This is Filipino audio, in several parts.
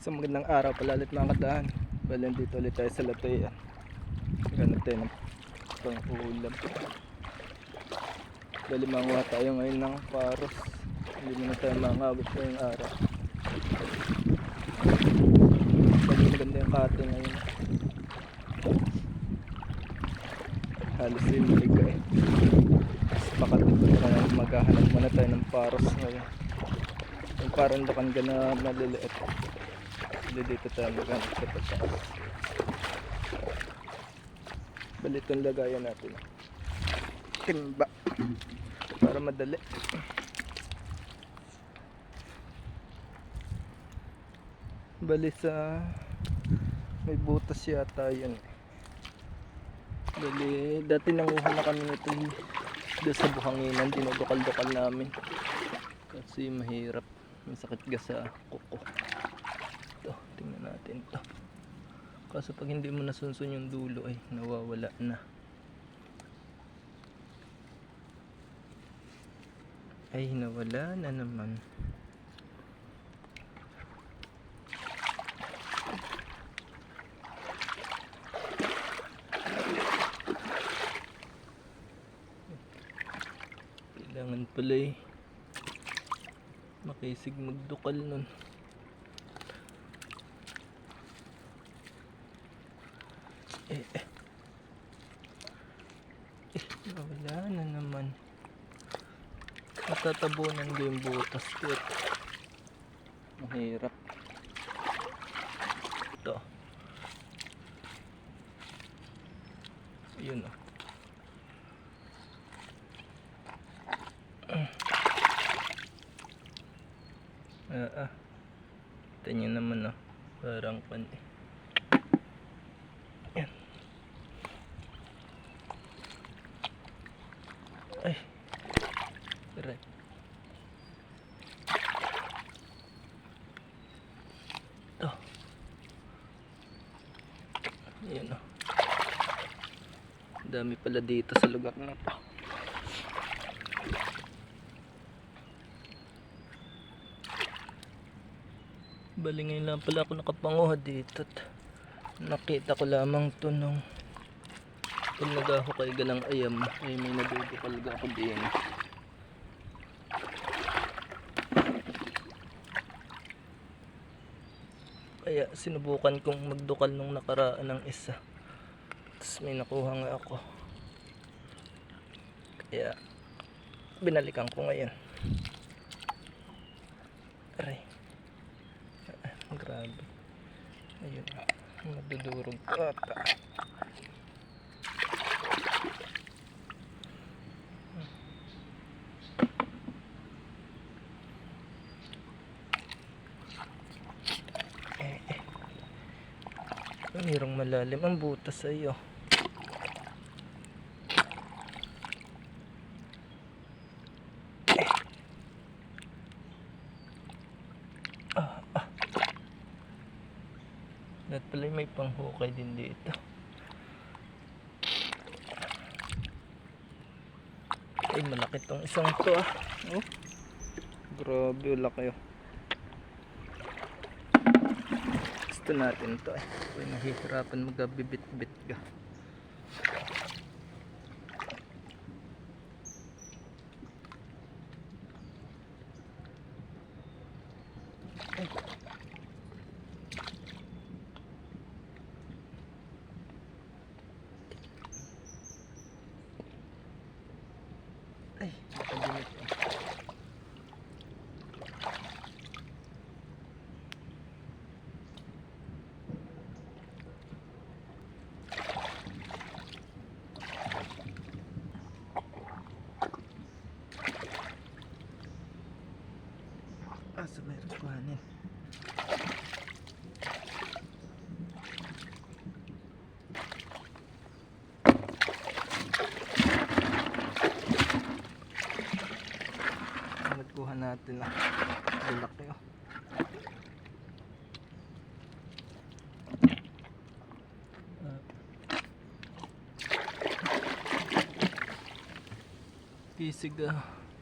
Sa magandang araw pala ulit mga kadaan. Bali dito ulit tayo sa Latayan. Ganap tayo ng pang-ulam. Bali manguha tayo ngayon ng paros. Hindi muna tayo mangawit pa yung araw. Bali maganda yung kate ngayon. Halos yung liga eh. Pakatito na maghahanap muna tayo ng paros ngayon. Yung parang dakan na maliliit. Dito tayo maghanap sa pagkakas. Bali itong lagayan natin timba para madali. Bali sa may butas yata yan. Bali dati nanguha na kami nito doon sa buhanginan, dinudukal-dukal namin kasi mahirap, masakit ga sa kuko. Ito, tingnan natin to. Kaso pag hindi mo nasunsun yung dulo ay nawawala na. Ay nawala na naman. Kailangan pala eh makisig magdukal nun. Wala na naman. Matatabunan ko yung butas ko. Mahirap. Ito. Yun o. Ito nyo naman o. Parang pan eh. Yan. Ay. Right. Ito. Ayan o. Dami pala dito sa lugar na ito. Bali ngayon lang pala ako nakapanguha dito. Nakita ko lamang ito nung pag nagahukay galang ayam ay may nadudukal ga ako din. Kaya sinubukan kong magdukal nung nakaraan ng isa. Tapos may nakuha nga ako. Kaya binalikan ko ngayon. Aray. Grabe. Ayun. Madudurog ko ata. Mayroong malalim ang butas sa iyo. At pala may panghukay din dito. Ay malaki tong isang to ah. Oh. Grabe laki oh. Gusto natin to eh. Ay nahihirapan magabibit-bit ka. Ay, nakabinit oh. Asa mayroon kuhanin. Nagkuha natin na laki oh. Kisig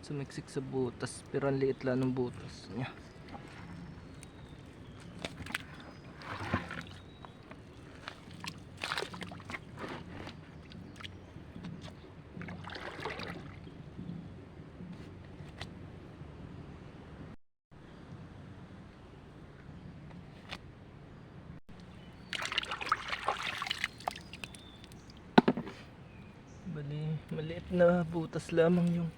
sumiksik sa butas pero ang liit lang ng butas niya. na butas lamang yung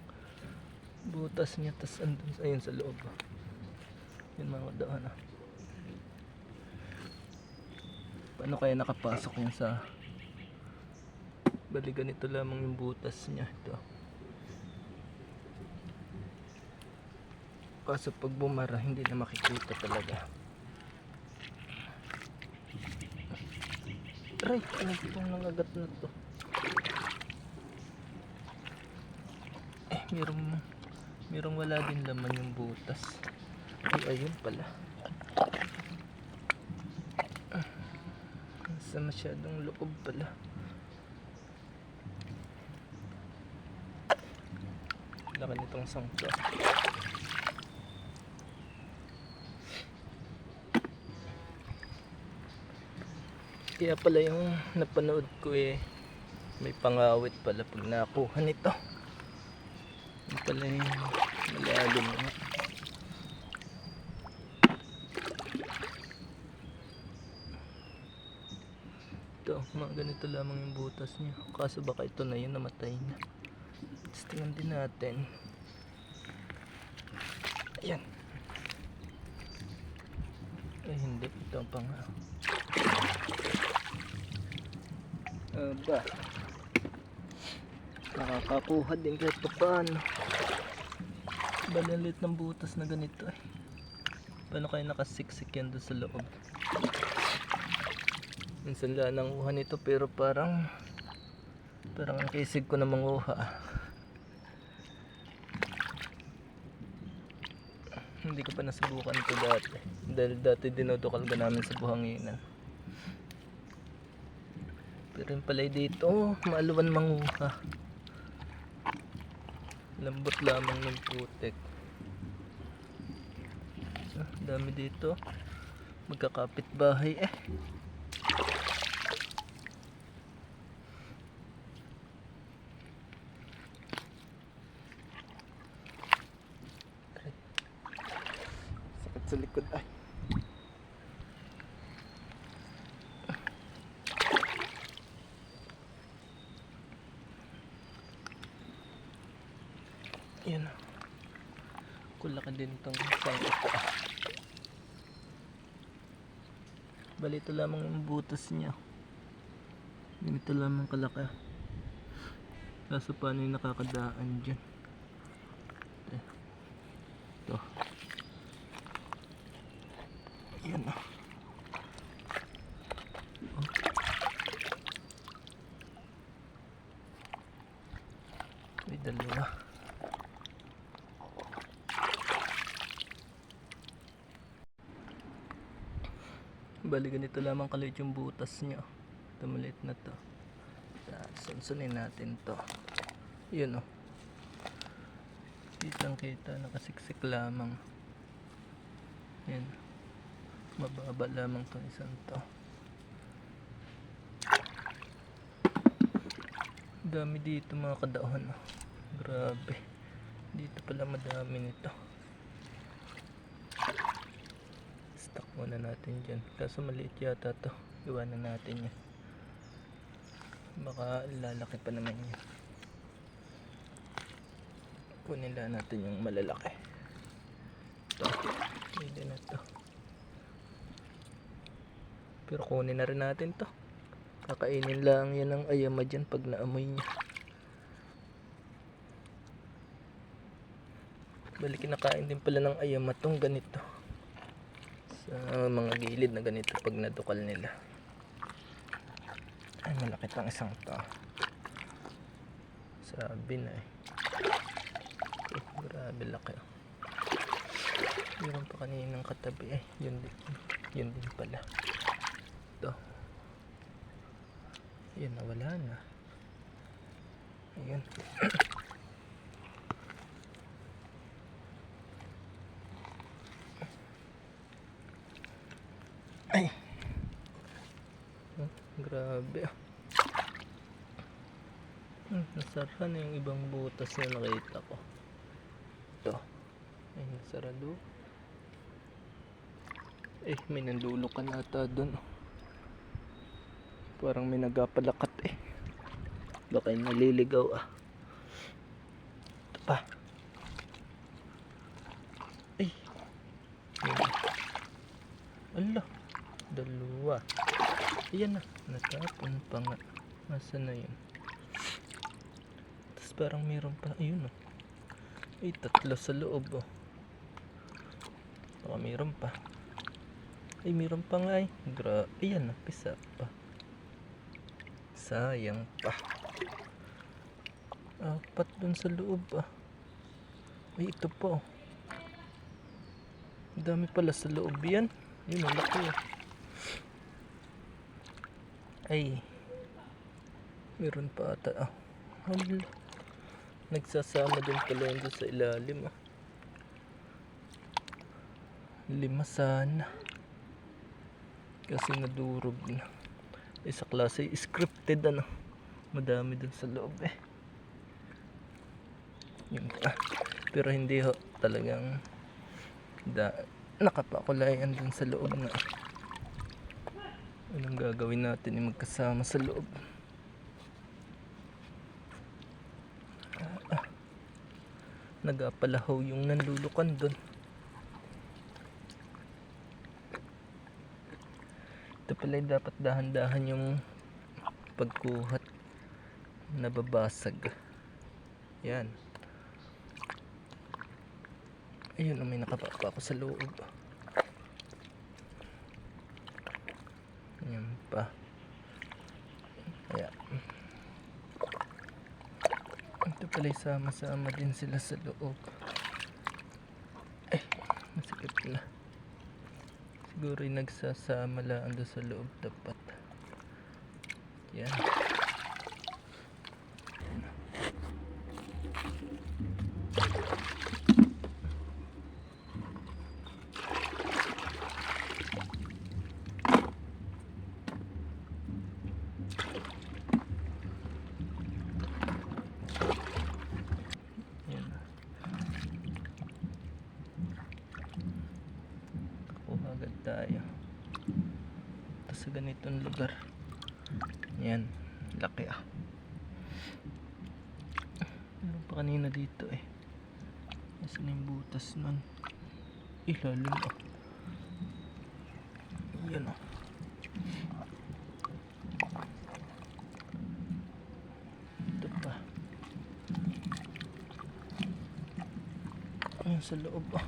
butas niya, tas andun ayun sa loob. Yun mga daan ah. Paano kaya nakapasok yan sa bali ganito lamang yung butas niya ito. Kaso pag bumara hindi na makikita talaga. Aray, ano itong nangagat na to? Merong wala din laman yung butas. Ay, ayun pala. Nasa masyadong loob pala. Laki nitong sangka. Kaya pala yung napanood ko may pangawit pala pag nakuha nito. Yung pala yung malalim nga. Ito, mga ganito lamang yung butas niya. Kaso baka ito na yun, namatay na. Let's tingnan din natin. Ayan. Ay hindi, ito ang pangawit. Aba, nakakakuha din kahit paano. Balalit ng butas na ganito eh. Paano kaya nakasiksik yan doon sa loob? Minsan lang nanguha nito pero parang ang kisig ko na manguha. Hindi ko pa nasubukan ito dati. Dahil dati dinodokal ka namin sa buhanginan. Pero yung palay dito, maaluan manguha. Lambot lamang ng putek. Dami dito. Magkakapit bahay eh. Sakit sa likod ay. Yan. Kulaki din itong sangkot. Bali ito lamang yung butas niya. Ganito lamang kalaki. Kaso paano yung nakakadaan dyan? Ito. Yan o. May dalawa. Bali ganito lamang kaliit yung butas niya. Ito maliit na to. Sunsunin natin to. Yun o. Kitang kita, nakasiksik lamang. Yan. Mababa lamang to isang to. Dami dito mga kadaon. Grabe. Dito pala madami nito. Stock muna natin dyan. Kaso maliit yata to. Iwanan natin yan. Baka lalaki pa naman yan. Kunin lang natin yung malalaki. Ito. Hindi na to. Pero kunin na rin natin to. Kakainin lang yan ng ayama dyan pag naamoy niya. Bali kinakain din pala ng ayama tong ganito. Sa mga gilid na ganito pag nadukal nila. Ay malaki tang isang to. Sabi na eh. Grabe laki. Meron pa kaninang katabi eh. Yun din pala. Ito. Yun nawala na. Ayun. Ay. Grabe ah. Nasara na yung ibang butas na nakita ko. Ito. Ay nasarado. Eh may nandulukan ata doon. Parang may nagapalakat eh. Baka yung naliligaw ah. pa. Ay. Ala. Dalawa. Ayan na. Natapon pa nga. Nasaan na yun? Tapos parang meron pa. Ayun oh. Ay, tatlo sa loob oh. Baka meron pa. Ay, meron pa nga eh. Ayan na. Pisa pa. Sayang pa. Apat dun sa loob ah. Ay, ito pa oh. Dami pala sa loob yan. Yun ang laki oh. Ay, meron pa ata ah. Hala. Nagsasama din pala yun sa ilalim ah. 5 sana. Kasi nadurog na. Sa klase scripted ano. Madami dun sa loob eh. Yun pa. Pero hindi ho talagang nakapakulayan dun sa loob na. Anong gagawin natin yung magkasama sa loob? Nagapalahaw yung nanlulukan dun. Ito pala dapat dahan-dahan yung pagkuhat. Nababasag. Yan. Ayun, may nakapapa ako sa loob. Yan pa. Kaya ito pala sama-sama din sila sa loob. Masikip na. Siguro yung nagsasama lang doon sa loob dapat. Yan. Agad tayo ito sa ganitong lugar. Yan, laki ah. Meron pa kanina dito eh. Nasaan yung butas nun? Ilalim ah. Yan ah. Ito pa. Ayan sa loob ah.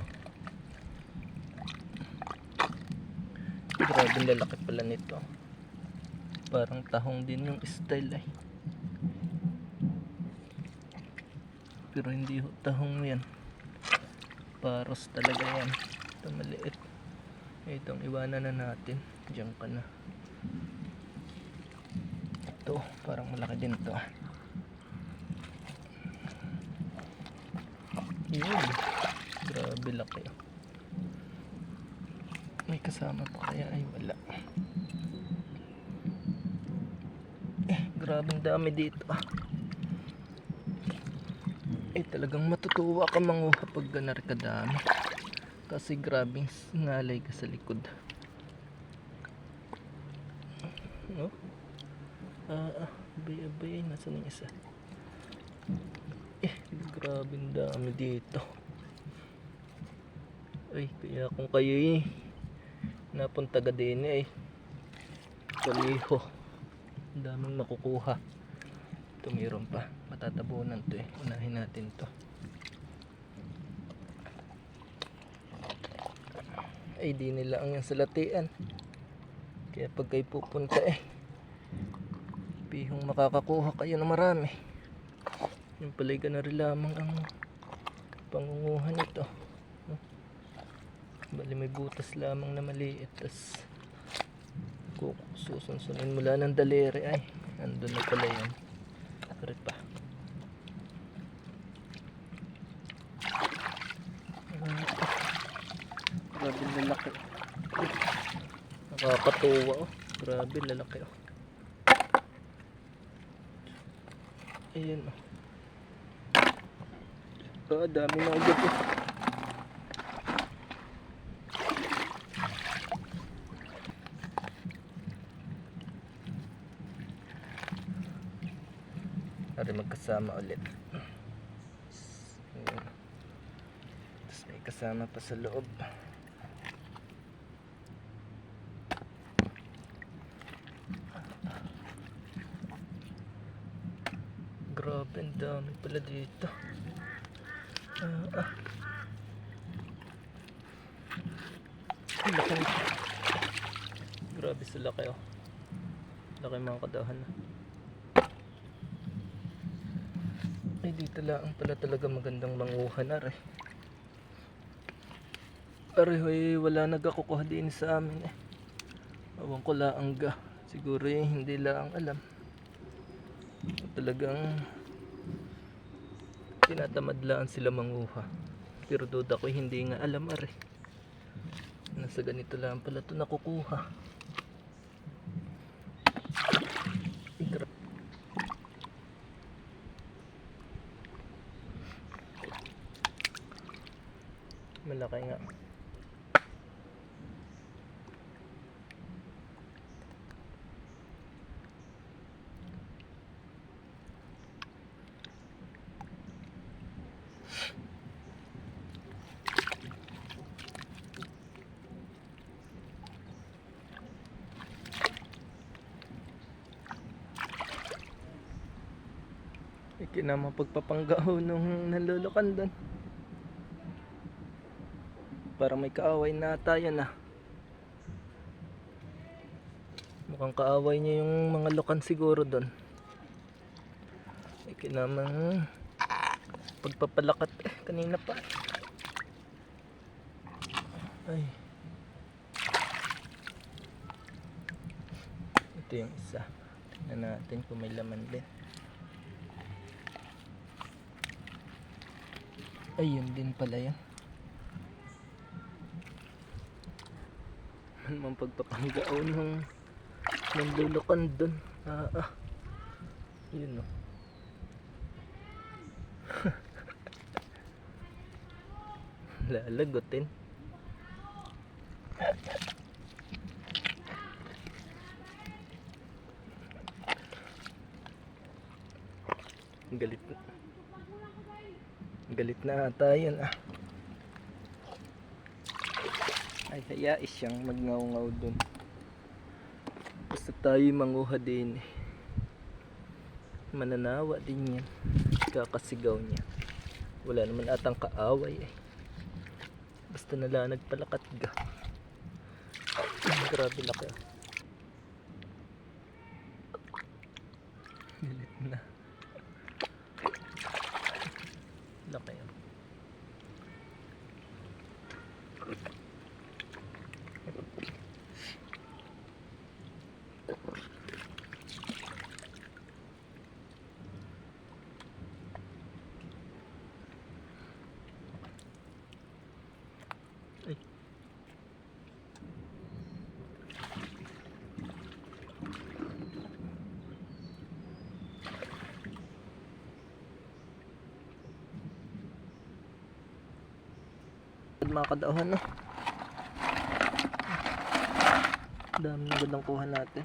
Grabe lalaki pala nito. Parang tahong din yung style eh. Pero hindi ho tahong yan. Paros talaga yan. Ito maliit. Itong iwanan na natin. Diyan ka na. Ito parang malaki din to. Yun. Grabe laki. May kasama pa kaya ay wala. Grabing dami dito ah. Talagang matutuwa ka manguha pag ganar kadami. Kasi grabing ngalay ka sa likod. No? Abay, nasaan yung isa? Grabing dami dito. Ay, kaya kung kayo napunta ka din kaliho. Ang daming makukuha. Ito mayroon pa. Matatabunan to Unahin natin to. Ay, di nila ang yung salatian. Kaya pag kayo pupunta pihong makakakuha kayo na marami. Yung palay ka na rin lamang ang pangunguhan nito. Bali may butas lamang na maliit. Tas susunsunin mula ng daliri andun na pala yan. Kari pa. Grabe lalaki. Nakakatuwa Grabe lalaki Ayan dami na agad Ari magkasama ulit. kasama pa sa loob. Grabe, ang dami pala dito. Ang laki nito. Grabe sa laki, oh. Laki mga kadahan. Ay, dito lang pala talaga magandang manguha na rin. Arehoy, wala nagkakukuha din sa amin eh. Awang ko lang ga. Siguro hindi lang alam. Talagang tinatamad lang sila manguha. Pero duda ko hindi nga alam are. Nasa ganito lang pala ito nakukuha. Malaki nga. Ikinama pagpapanggaho nung nalulukan doon. Para may kaaway na tayo na. Mukhang kaaway niya yung mga lukan siguro doon. Ikinamang pagpapalakat kanina pa. Ay. Ito yung isa. Tingnan natin kung may laman din. Ayun din pala yan. Anong pagpapanggao ng lulukan dun. Yun o. Lalagutin. Galit na. Galit na ata yun ah. Ay, hayais siyang magngaw-ngaw dun. Basta tayo manguha din eh. Mananawa din yan. Kakasigaw niya. Wala naman atang kaaway eh. Basta nala nagpalakat ga. Grabe laki. Galit na. Laki yan. Ay. Mga kadauhan no. Dami ng gandang kuha natin.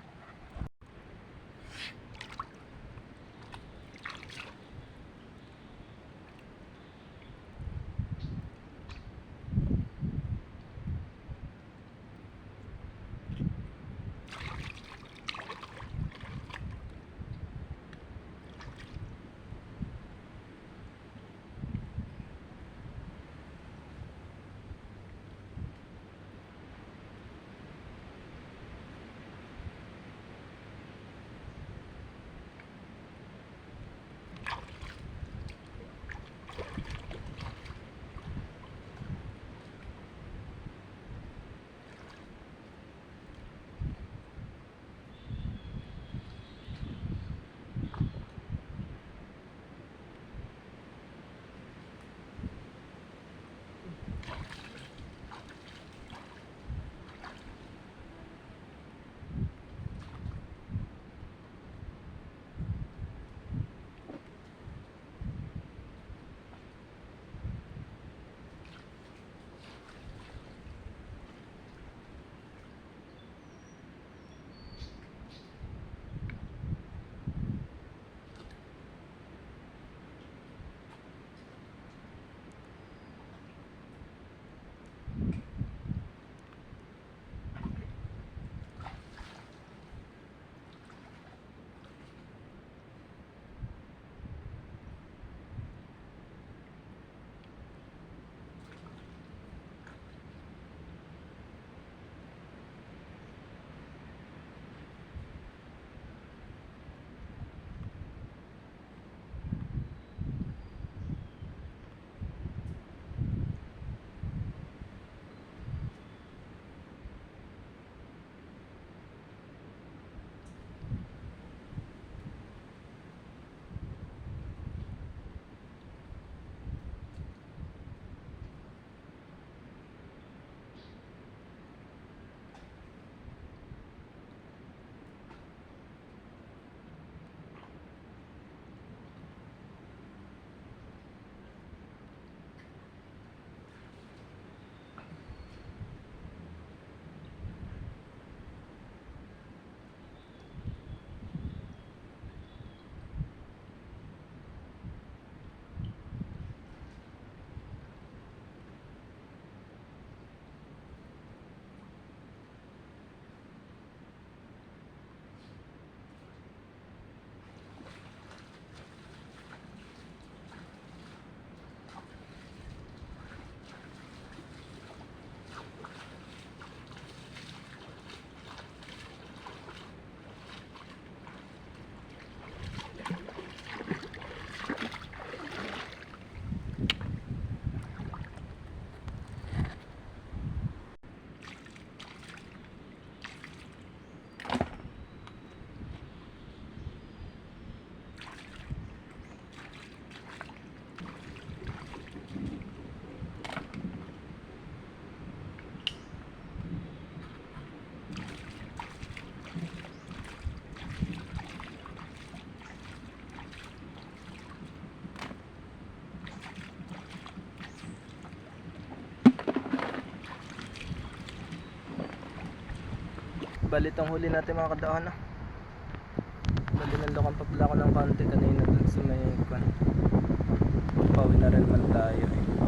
Balit ang huli natin mga kadahan na. Bali nandokan pa pala ako ng konti kanina dun sa may kwan. Pawi na rin man tayo eh.